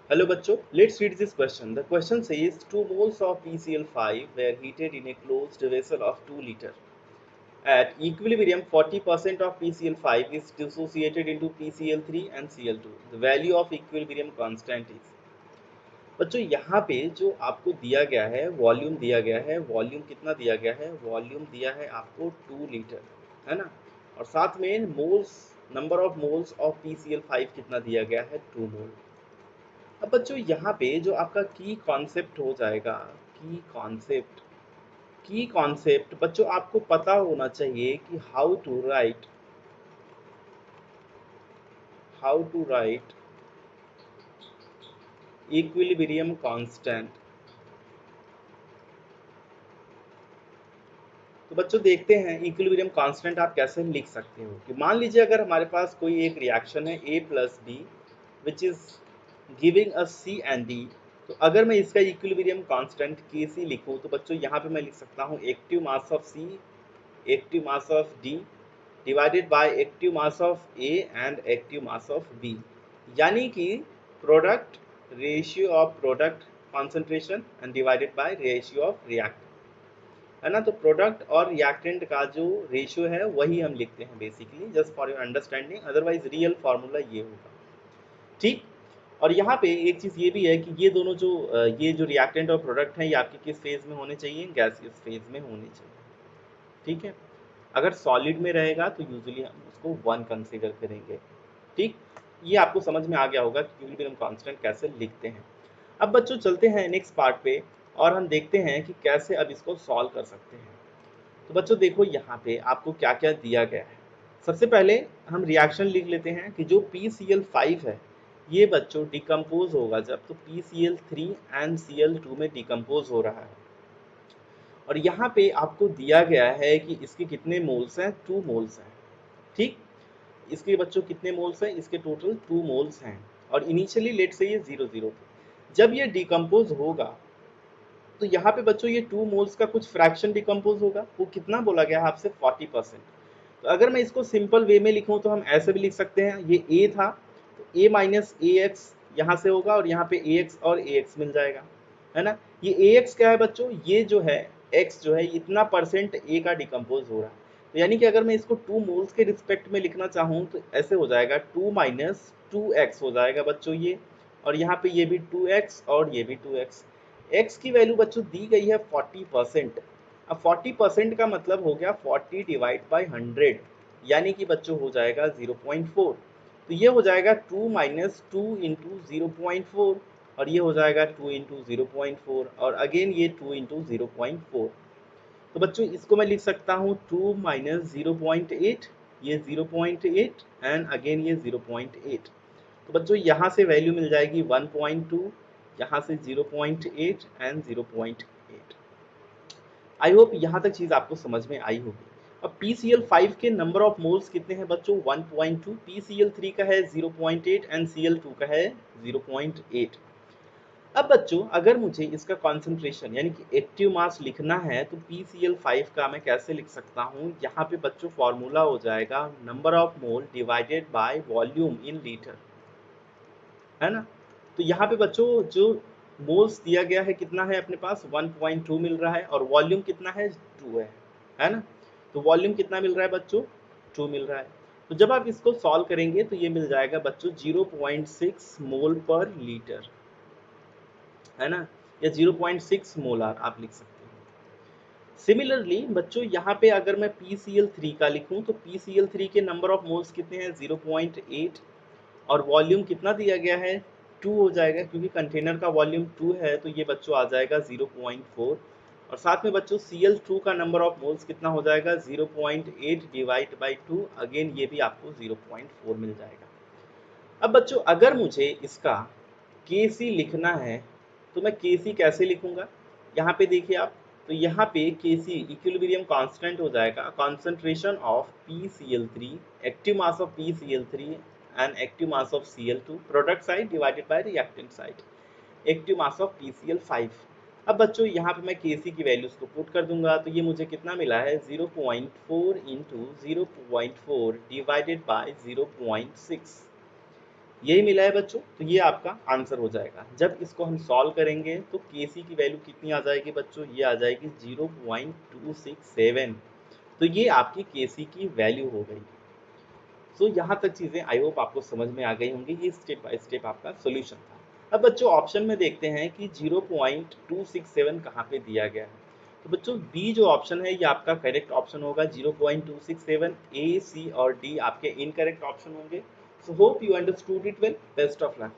Hello बच्चों, let's read this question. The question says 2 moles of PCl5 were heated in a closed vessel of 2 liter. At equilibrium, 40% of PCl5 is dissociated into PCl3 and Cl2. The value of equilibrium constant is. बच्चों यहाँ पे जो आपको दिया गया है volume दिया गया है, वॉल्यूम कितना दिया गया है, वॉल्यूम दिया है आपको 2 लीटर, है ना। और साथ में moles, number of moles of PCl5 कितना दिया गया है, 2 मोल। अब बच्चों यहाँ पे जो आपका की कॉन्सेप्ट हो जाएगा, की कॉन्सेप्ट बच्चों आपको पता होना चाहिए कि how to write equilibrium constant. तो बच्चों देखते हैं इक्विलिब्रियम कांस्टेंट आप कैसे लिख सकते हो। कि मान लीजिए अगर हमारे पास कोई एक रिएक्शन है A plus B which is giving a C and D. तो अगर मैं इसका इक्विलिब्रियम कांस्टेंट के सी लिखूं तो बच्चों यहाँ पे मैं लिख सकता हूँ active mass of C, active mass of D divided by active mass of A and active mass of B, यानी कि product ratio of product concentration and divided by ratio of react, है ना। तो प्रोडक्ट और reactant का जो ratio है वही हम लिखते हैं basically, just for your understanding, otherwise real formula ये होगा, ठीक। और यहाँ पे एक चीज़ ये भी है कि ये दोनों जो ये जो रिएक्टेंट और प्रोडक्ट हैं ये आपके किस फेज में होने चाहिए, गैसियस फेज में होने चाहिए, ठीक है। अगर सॉलिड में रहेगा तो यूजुअली हम उसको 1 कंसीडर करेंगे, ठीक। ये आपको समझ में आ गया होगा कि इक्विलिब्रियम कांस्टेंट कैसे लिखते हैं। अब बच्चों चलते हैं नेक्स्ट पार्ट पे और हम देखते हैं कि कैसे अब इसको सॉल्व कर सकते हैं। तो बच्चों देखो यहाँ पे आपको क्या क्या दिया गया है। सबसे पहले हम रिएक्शन लिख लेते हैं कि जो PCl5 है ये बच्चों डिकम्पोज होगा जब, तो PCl3 एंड Cl2 में डिकम्पोज हो रहा है। और यहाँ पे आपको दिया गया है कि इसके कितने मोल्स हैं, 2 मोल्स हैं, ठीक। इसके बच्चों कितने मोल्स हैं, इसके टोटल 2 मोल्स हैं। और इनिशियली लेट से ये 0 0 थे। जब ये डिकम्पोज होगा तो यहाँ पे बच्चों ये 2 मोल्स का कुछ फ्रैक्शन डिकम्पोज होगा, वो कितना बोला गया है आपसे, 40%। तो अगर मैं इसको सिंपल वे में लिखूं तो हम ऐसे भी लिख सकते हैं, ये ए था तो ए माइनस ए एक्स यहाँ से होगा और यहाँ पे ए एक्स और ए एक्स मिल जाएगा, है ना। ये ए एक्स क्या है बच्चों, ये जो है एक्स जो है इतना परसेंट ए का डिकम्पोज हो रहा है। तो यानी कि अगर मैं इसको 2 मोल्स के रिस्पेक्ट में लिखना चाहूँ तो ऐसे हो जाएगा 2 माइनस 2x हो जाएगा बच्चों ये, और यहाँ पे ये भी 2x और ये भी 2x। x की वैल्यू बच्चों दी गई है 40%। अब 40% का मतलब हो गया 40 डिवाइड बाई 100, यानी कि बच्चों हो जाएगा 0.4। तो ये हो जाएगा 2 माइनस 2 इंटू 0.4, और ये हो जाएगा 2 इंटू 0.4, और अगेन ये 2 इंटू 0.4। तो बच्चों इसको मैं लिख सकता हूँ 2 माइनस 0.8, ये 0.8 एंड अगेन ये 0.8। तो बच्चों यहाँ से वैल्यू मिल जाएगी 1.2, यहाँ से 0.8 एंड 0.8। आई होप यहाँ तक चीज़ आपको समझ में आई होगी। अब PCl5 के नंबर ऑफ मोल्स कितने हैं बच्चों, 1.2, PCl3 का है 0.8 एंड Cl2 का है 0.8। अब बच्चों अगर मुझे इसका कॉन्सेंट्रेशन यानी कि एक्टिव मास लिखना है तो PCl5 का मैं कैसे लिख सकता हूँ, यहाँ पे बच्चों फॉर्मूला हो जाएगा number of mole divided by volume in litre, है ना। तो यहाँ पे बच्चों जो मोल्स दिया गया है कितना है अपने पास, 1.2 मिल रहा है, और वॉल्यूम कितना है, 2 है ना। तो वॉल्यूम कितना मिल रहा है बच्चों, 2 मिल रहा है। तो जब आप इसको सॉल्व करेंगे तो ये मिल जाएगा बच्चों 0.6 मोल पर लीटर, है ना, या 0.6 मोलार आप लिख सकते हैं। सिमिलरली बच्चों यहाँ पे अगर मैं PCl3 का लिखूं तो PCl3 के नंबर ऑफ मोल्स कितने हैं, 0.8, और वॉल्यूम कितना दिया गया है, 2 हो जाएगा, क्योंकि कंटेनर का वॉल्यूम 2 है तो ये बच्चों आ जाएगा 0.4। और साथ में बच्चों Cl2 का नंबर ऑफ मोल्स कितना हो जाएगा, 0.8 डिवाइड बाई 2, अगेन ये भी आपको 0.4 मिल जाएगा। अब बच्चों अगर मुझे इसका Kc लिखना है तो मैं Kc कैसे लिखूंगा, यहाँ पे देखिए आप, तो यहाँ पे Kc इक्विलिब्रियम कांस्टेंट हो जाएगा concentration of PCl3, active mass of PCl3 and active mass of Cl2, product side divided by reactant side, active mass of PCl5। अब बच्चों यहाँ पे मैं Kc की वैल्यूज को पुट कर दूंगा तो ये मुझे कितना मिला है, 0.4 इंटू 0.4 डिवाइडेड बाई 0.6, यही मिला है बच्चों, तो ये आपका आंसर हो जाएगा। जब इसको हम सॉल्व करेंगे तो केसी की वैल्यू कितनी आ जाएगी बच्चों, ये आ जाएगी 0.267। तो ये आपकी केसी की वैल्यू हो गई। तो यहाँ तक चीज़ें आई होप आपको समझ में आ गई होंगी। ये स्टेप बाय स्टेप आपका सोल्यूशन था। अब बच्चों ऑप्शन में देखते हैं कि 0.267 कहाँ पे दिया गया है। तो बच्चों बी जो ऑप्शन है ये आपका करेक्ट ऑप्शन होगा 0.267। ए सी और डी आपके इनकरेक्ट ऑप्शन होंगे। So hope you understood it well. Best of luck.